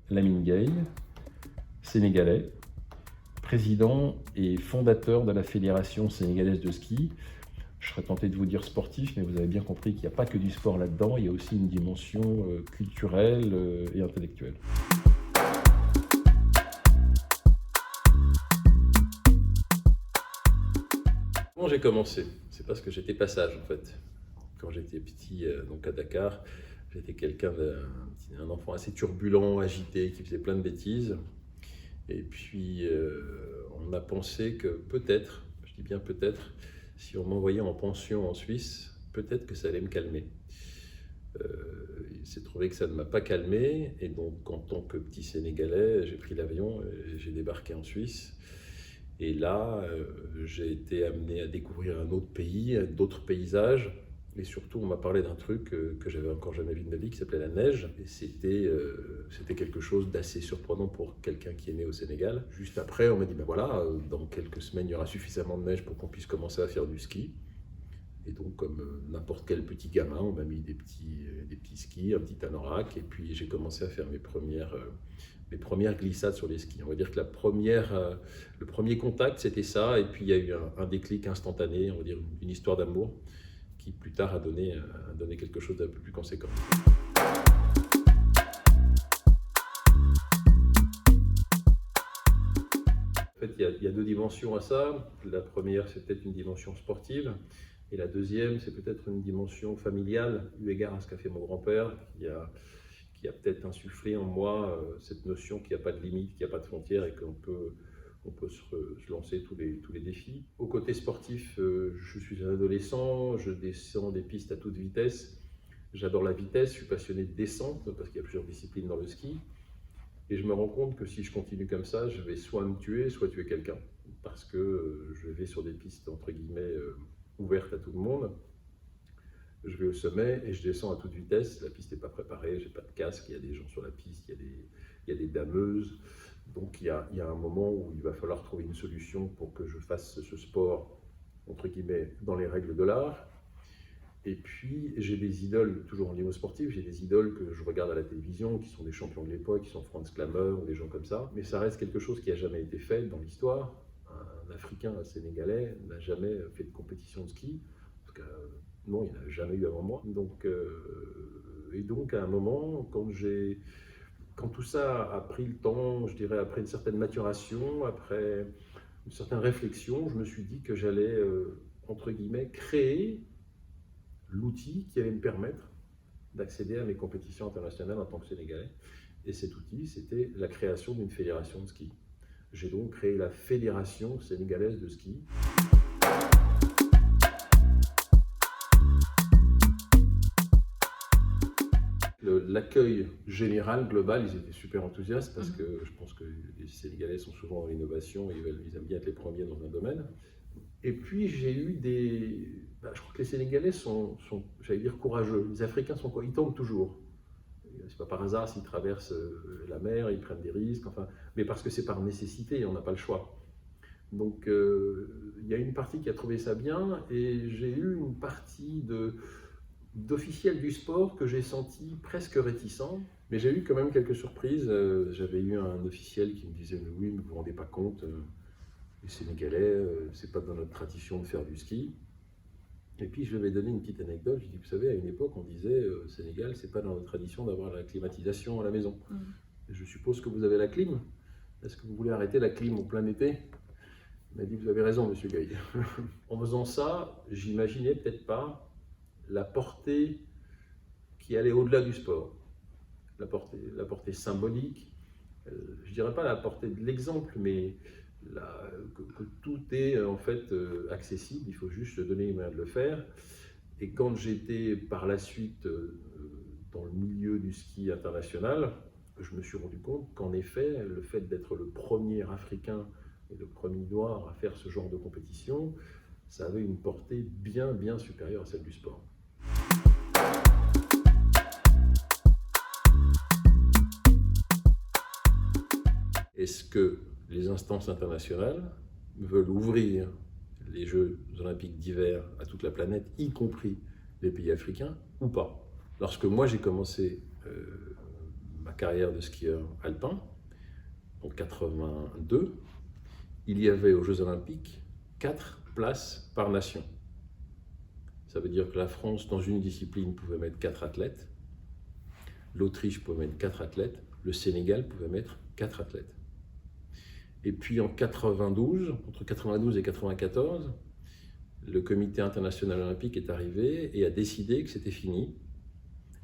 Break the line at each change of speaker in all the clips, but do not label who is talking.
Lamine Gueye, sénégalais, président et fondateur de la Fédération sénégalaise de ski. Je serais tenté de vous dire sportif, mais vous avez bien compris qu'il n'y a pas que du sport là-dedans, il y a aussi une dimension culturelle et intellectuelle. Comment j'ai commencé? C'est parce que j'étais passage en fait. Quand j'étais petit, donc à Dakar, j'étais un enfant assez turbulent, agité, qui faisait plein de bêtises. Et puis on a pensé que peut-être, je dis bien peut-être, si on m'envoyait en pension en Suisse, peut-être que ça allait me calmer. Il s'est trouvé que ça ne m'a pas calmé, et donc en tant que petit Sénégalais, j'ai pris l'avion et j'ai débarqué en Suisse. Et là, j'ai été amené à découvrir un autre pays, d'autres paysages. Et surtout, on m'a parlé d'un truc que j'avais encore jamais vu de ma vie, qui s'appelait la neige. Et c'était quelque chose d'assez surprenant pour quelqu'un qui est né au Sénégal. Juste après, on m'a dit, ben voilà, dans quelques semaines, il y aura suffisamment de neige pour qu'on puisse commencer à faire du ski. Et donc, comme n'importe quel petit gamin, on m'a mis des petits skis, un petit anorak. Et puis, j'ai commencé à faire mes premières glissades sur les skis. On va dire que le premier contact, c'était ça. Et puis, il y a eu un déclic instantané, on va dire une histoire d'amour, qui plus tard a donné quelque chose d'un peu plus conséquent. En fait, il y a deux dimensions à ça. La première, c'est peut-être une dimension sportive. Et la deuxième, c'est peut-être une dimension familiale, eu égard à ce qu'a fait mon grand-père, qui a peut-être insufflé en moi cette notion qu'il n'y a pas de limite, qu'il n'y a pas de frontières et qu'on peut se lancer tous les défis. Au côté sportif, je suis un adolescent, je descends des pistes à toute vitesse. J'adore la vitesse, je suis passionné de descente parce qu'il y a plusieurs disciplines dans le ski. Et je me rends compte que si je continue comme ça, je vais soit me tuer, soit tuer quelqu'un. Parce que je vais sur des pistes entre guillemets ouvertes à tout le monde. Je vais au sommet et je descends à toute vitesse. La piste n'est pas préparée, j'ai pas de casque, il y a des gens sur la piste, il y a des dameuses. Donc il y a un moment où il va falloir trouver une solution pour que je fasse ce sport, entre guillemets, dans les règles de l'art. Et puis j'ai des idoles, toujours en niveau sportif, j'ai des idoles que je regarde à la télévision, qui sont des champions de l'époque, qui sont Franz Klammer ou des gens comme ça. Mais ça reste quelque chose qui n'a jamais été fait dans l'histoire. Un Africain, un Sénégalais n'a jamais fait de compétition de ski. En tout cas, non, il n'y en a jamais eu avant moi. Et donc à un moment, quand tout ça a pris le temps, je dirais après une certaine maturation, après une certaine réflexion, je me suis dit que j'allais, entre guillemets, créer l'outil qui allait me permettre d'accéder à mes compétitions internationales en tant que Sénégalais. Et cet outil, c'était la création d'une fédération de ski. J'ai donc créé la Fédération sénégalaise de ski. L'accueil général, global, ils étaient super enthousiastes parce que je pense que les Sénégalais sont souvent dans l'innovation et ils aiment bien être les premiers dans un domaine. Et puis j'ai eu je crois que les Sénégalais sont j'allais dire, courageux. Les Africains ils tentent toujours. C'est pas par hasard s'ils traversent la mer, ils prennent des risques, enfin, mais parce que c'est par nécessité, on n'a pas le choix. Donc il y a une partie qui a trouvé ça bien et j'ai eu une partie d'officiels du sport que j'ai senti presque réticents, mais j'ai eu quand même quelques surprises. J'avais eu un officiel qui me disait « Oui, mais vous ne vous rendez pas compte, les Sénégalais, c'est pas dans notre tradition de faire du ski. » Et puis je lui ai donné une petite anecdote, je lui ai dit « Vous savez, à une époque, on disait Sénégal, c'est pas dans notre tradition d'avoir la climatisation à la maison. Je suppose que vous avez la clim. Est-ce que vous voulez arrêter la clim au plein été ?» Il m'a dit « Vous avez raison, monsieur Gueye. » En faisant ça, j'imaginais peut-être pas la portée qui allait au-delà du sport, la portée symbolique, je dirais pas la portée de l'exemple, mais que tout est en fait accessible, il faut juste se donner les moyens de le faire. Et quand j'étais par la suite dans le milieu du ski international, je me suis rendu compte qu'en effet, le fait d'être le premier Africain et le premier noir à faire ce genre de compétition, ça avait une portée bien, bien supérieure à celle du sport. Est-ce que les instances internationales veulent ouvrir les Jeux olympiques d'hiver à toute la planète, y compris les pays africains, ou pas? Lorsque moi j'ai commencé ma carrière de skieur alpin, en 82, il y avait aux Jeux Olympiques 4 places par nation. Ça veut dire que la France, dans une discipline, pouvait mettre 4 athlètes, l'Autriche pouvait mettre 4 athlètes, le Sénégal pouvait mettre 4 athlètes. Et puis en 92, entre 92 et 94, le Comité international olympique est arrivé et a décidé que c'était fini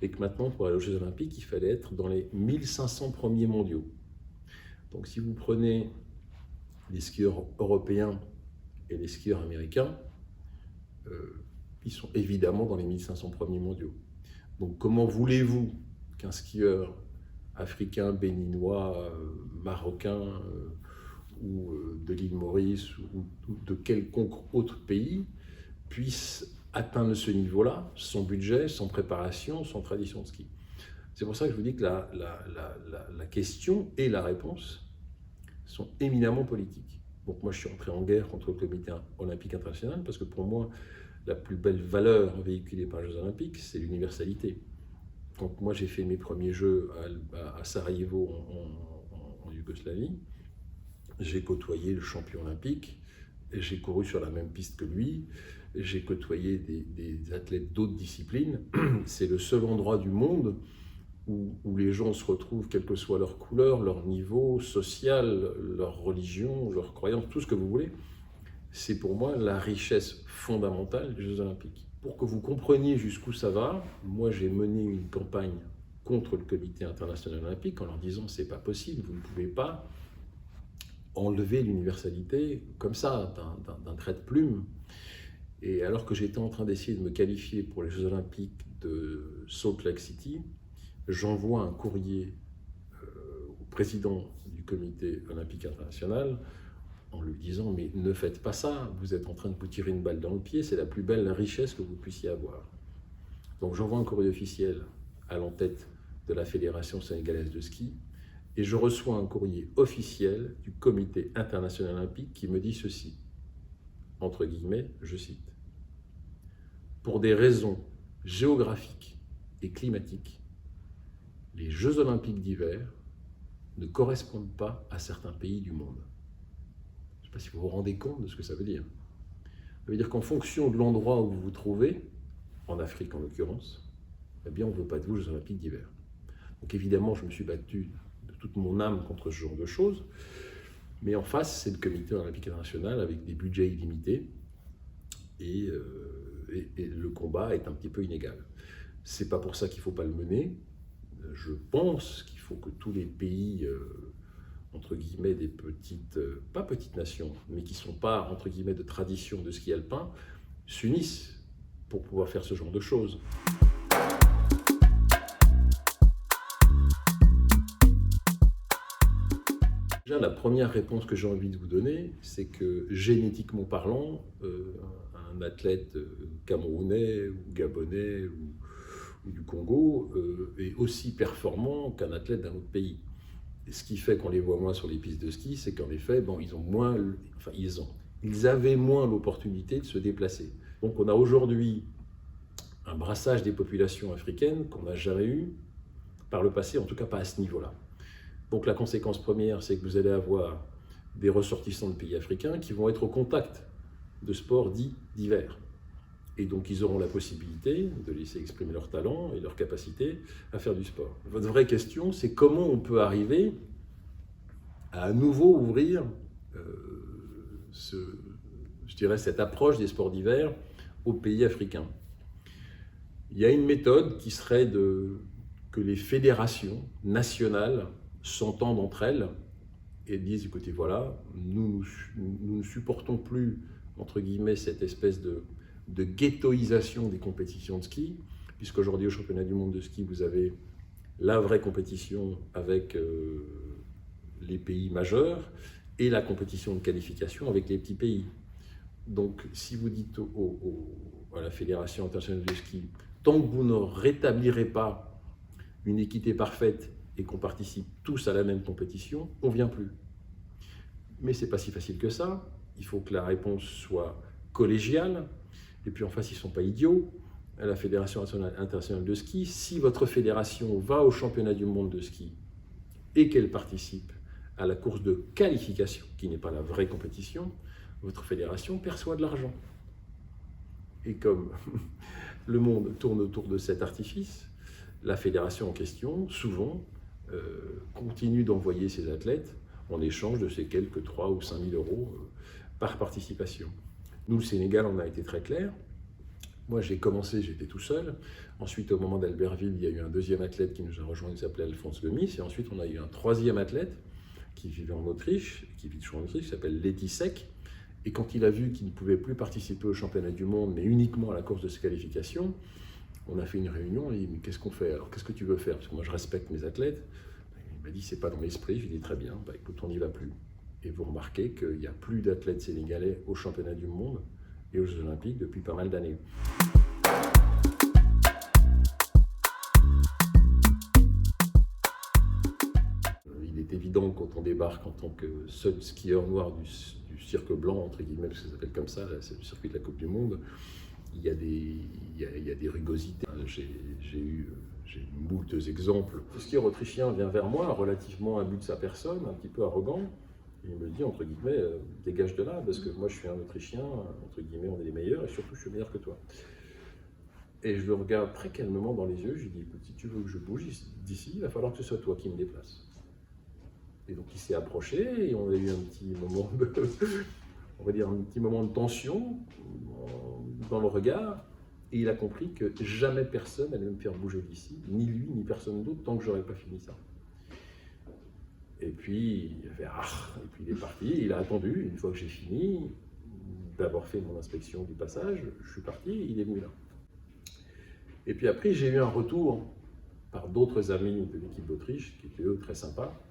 et que maintenant, pour aller aux Jeux Olympiques, il fallait être dans les 1500 premiers mondiaux. Donc si vous prenez les skieurs européens et les skieurs américains, ils sont évidemment dans les 1500 premiers mondiaux. Donc comment voulez-vous qu'un skieur africain, béninois, marocain ou de l'île Maurice ou de quelconque autre pays puisse atteindre ce niveau-là, sans budget, sans préparation, sans tradition de ski? C'est pour ça que je vous dis que la question et la réponse sont éminemment politiques. Donc moi je suis entré en guerre contre le Comité olympique international parce que pour moi, la plus belle valeur véhiculée par les Jeux olympiques, c'est l'universalité. Quand moi j'ai fait mes premiers Jeux à Sarajevo en Yougoslavie, j'ai côtoyé le champion olympique, j'ai couru sur la même piste que lui, j'ai côtoyé des athlètes d'autres disciplines. C'est le seul endroit du monde où les gens se retrouvent, quelle que soit leur couleur, leur niveau social, leur religion, leur croyance, tout ce que vous voulez. C'est pour moi la richesse fondamentale des Jeux Olympiques. Pour que vous compreniez jusqu'où ça va, moi j'ai mené une campagne contre le Comité international olympique en leur disant c'est pas possible, vous ne pouvez pas enlever l'universalité comme ça, d'un trait de plume. Et alors que j'étais en train d'essayer de me qualifier pour les Jeux Olympiques de Salt Lake City, j'envoie un courrier au président du Comité olympique international en lui disant « mais ne faites pas ça, vous êtes en train de vous tirer une balle dans le pied, c'est la plus belle richesse que vous puissiez avoir ». Donc j'envoie un courrier officiel à l'entête de la Fédération sénégalaise de ski et je reçois un courrier officiel du Comité international olympique qui me dit ceci, entre guillemets, je cite, « Pour des raisons géographiques et climatiques, les Jeux olympiques d'hiver ne correspondent pas à certains pays du monde. » Je ne sais pas si vous vous rendez compte de ce que ça veut dire. Ça veut dire qu'en fonction de l'endroit où vous vous trouvez, en Afrique en l'occurrence, eh bien on ne veut pas de vous aux Jeux olympiques d'hiver. Donc évidemment, je me suis battu de toute mon âme contre ce genre de choses, mais en face, c'est le Comité olympique international avec des budgets illimités et le combat est un petit peu inégal. C'est pas pour ça qu'il ne faut pas le mener. Je pense qu'il faut que tous les pays, entre guillemets, des petites, pas petites nations, mais qui ne sont pas, entre guillemets, de tradition de ski alpin, s'unissent pour pouvoir faire ce genre de choses. Déjà, la première réponse que j'ai envie de vous donner, c'est que génétiquement parlant, un athlète camerounais ou gabonais ou du Congo est aussi performant qu'un athlète d'un autre pays. Et ce qui fait qu'on les voit moins sur les pistes de ski, c'est qu'en effet, bon, ils avaient moins l'opportunité de se déplacer. Donc on a aujourd'hui un brassage des populations africaines qu'on n'a jamais eu par le passé, en tout cas pas à ce niveau-là. Donc la conséquence première, c'est que vous allez avoir des ressortissants de pays africains qui vont être au contact de sports dits d'hiver. Et donc ils auront la possibilité de laisser exprimer leur talent et leur capacité à faire du sport. Votre vraie question, c'est comment on peut arriver à nouveau ouvrir cette approche des sports d'hiver aux pays africains. Il y a une méthode qui serait que les fédérations nationales s'entendent entre elles et disent, écoutez, voilà, nous ne supportons plus, entre guillemets, cette espèce de ghettoisation des compétitions de ski, puisqu'aujourd'hui au championnat du monde de ski, vous avez la vraie compétition avec les pays majeurs et la compétition de qualification avec les petits pays. Donc si vous dites à la Fédération internationale de ski, tant que vous ne rétablirez pas une équité parfaite et qu'on participe tous à la même compétition, on ne vient plus. Mais ce n'est pas si facile que ça. Il faut que la réponse soit collégiale. Et puis en face, ils ne sont pas idiots. À la Fédération internationale de ski, si votre fédération va au championnat du monde de ski et qu'elle participe à la course de qualification, qui n'est pas la vraie compétition, votre fédération perçoit de l'argent. Et comme le monde tourne autour de cet artifice, la fédération en question, souvent, continue d'envoyer ses athlètes en échange de ces quelques 3 ou 5 000 euros par participation. Nous, le Sénégal, on a été très clair. Moi, j'ai commencé, j'étais tout seul. Ensuite, au moment d'Albertville, il y a eu un deuxième athlète qui nous a rejoint, qui s'appelait Alphonse Lemis. Et ensuite, on a eu un troisième athlète qui vivait en Autriche, qui vit toujours en Autriche, qui s'appelle Leti Sek. Et quand il a vu qu'il ne pouvait plus participer au championnat du monde, mais uniquement à la course de qualification, on a fait une réunion, il a dit, mais qu'est-ce qu'on fait alors? Qu'est-ce que tu veux faire? Parce que moi, je respecte mes athlètes. Il m'a dit, c'est pas dans l'esprit. Je lui ai dit, très bien, bah, écoute, on n'y va plus. Et vous remarquez qu'il n'y a plus d'athlètes sénégalais au championnat du monde et aux Jeux Olympiques depuis pas mal d'années. Il est évident quand on débarque en tant que seul skieur noir du cirque blanc, entre guillemets, parce que ça s'appelle comme ça, c'est le circuit de la Coupe du Monde, il y a des rugosités. J'ai eu moult exemples. Le skieur autrichien vient vers moi, relativement imbu de sa personne, un petit peu arrogant. Il me dit, entre guillemets, dégage de là, parce que moi je suis un Autrichien, entre guillemets, on est les meilleurs, et surtout je suis meilleur que toi. Et je le regarde très calmement dans les yeux, je lui dis, écoute, si tu veux que je bouge d'ici, il va falloir que ce soit toi qui me déplace. Et donc il s'est approché, et on a eu un petit moment de, on va dire un petit moment de tension dans le regard, et il a compris que jamais personne n'allait me faire bouger d'ici, ni lui, ni personne d'autre, tant que j'aurais pas fini ça. Et puis, il a fait ah, et puis il est parti, il a attendu, une fois que j'ai fini d'avoir fait mon inspection du passage, je suis parti, il est venu là. Et puis après, j'ai eu un retour par d'autres amis de l'équipe d'Autriche, qui étaient eux très sympas,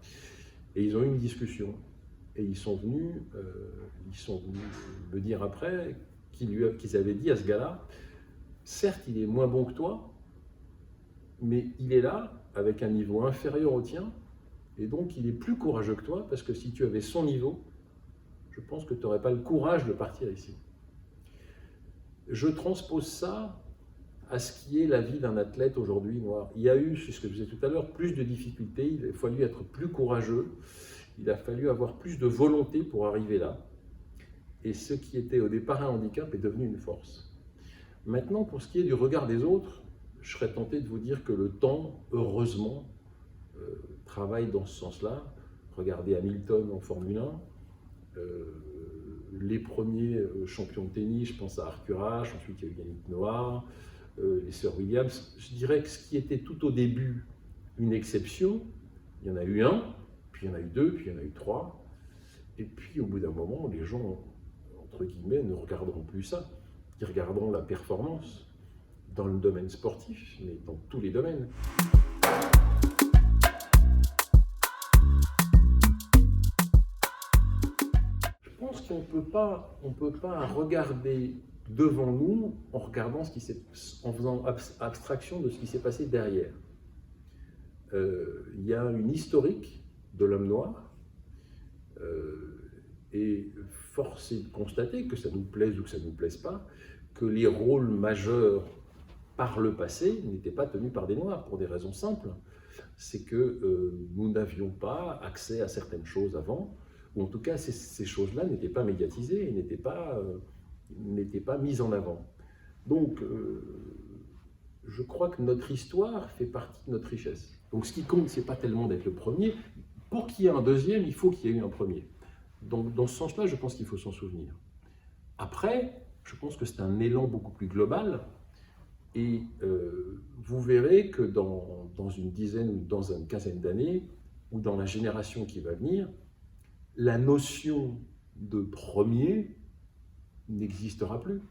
et ils ont eu une discussion. Et ils sont venus me dire après qu'ils avaient dit à ce gars-là, certes, il est moins bon que toi, mais il est là avec un niveau inférieur au tien, et donc il est plus courageux que toi, parce que si tu avais son niveau, je pense que tu n'aurais pas le courage de partir ici. Je transpose ça à ce qui est la vie d'un athlète aujourd'hui noir. Il y a eu, c'est ce que je disais tout à l'heure, plus de difficultés, il a fallu être plus courageux, il a fallu avoir plus de volonté pour arriver là. Et ce qui était au départ un handicap est devenu une force. Maintenant, pour ce qui est du regard des autres, je serais tenté de vous dire que le temps, heureusement, travaille dans ce sens-là. Regardez Hamilton en Formule 1, les premiers champions de tennis, je pense à Arthur Ashe, ensuite il y a eu Yannick Noah, les sœurs Williams. Je dirais que ce qui était tout au début une exception, il y en a eu un, puis il y en a eu deux, puis il y en a eu trois, et puis au bout d'un moment, les gens, entre guillemets, ne regarderont plus ça. Ils regarderont la performance dans le domaine sportif, mais dans tous les domaines. Je pense qu'on ne peut pas regarder devant nous en regardant en faisant abstraction de ce qui s'est passé derrière. Il y a une historique de l'homme noir, et force est de constater, que ça nous plaise ou que ça ne nous plaise pas, que les rôles majeurs par le passé n'étaient pas tenus par des noirs, pour des raisons simples. C'est que nous n'avions pas accès à certaines choses avant, ou en tout cas ces choses-là n'étaient pas médiatisées et n'étaient pas mises en avant. Donc je crois que notre histoire fait partie de notre richesse. Donc ce qui compte, ce n'est pas tellement d'être le premier. Pour qu'il y ait un deuxième, il faut qu'il y ait eu un premier. Donc dans ce sens-là, je pense qu'il faut s'en souvenir. Après, je pense que c'est un élan beaucoup plus global. Et vous verrez que dans une dizaine ou dans une quinzaine d'années, ou dans la génération qui va venir, la notion de premier n'existera plus.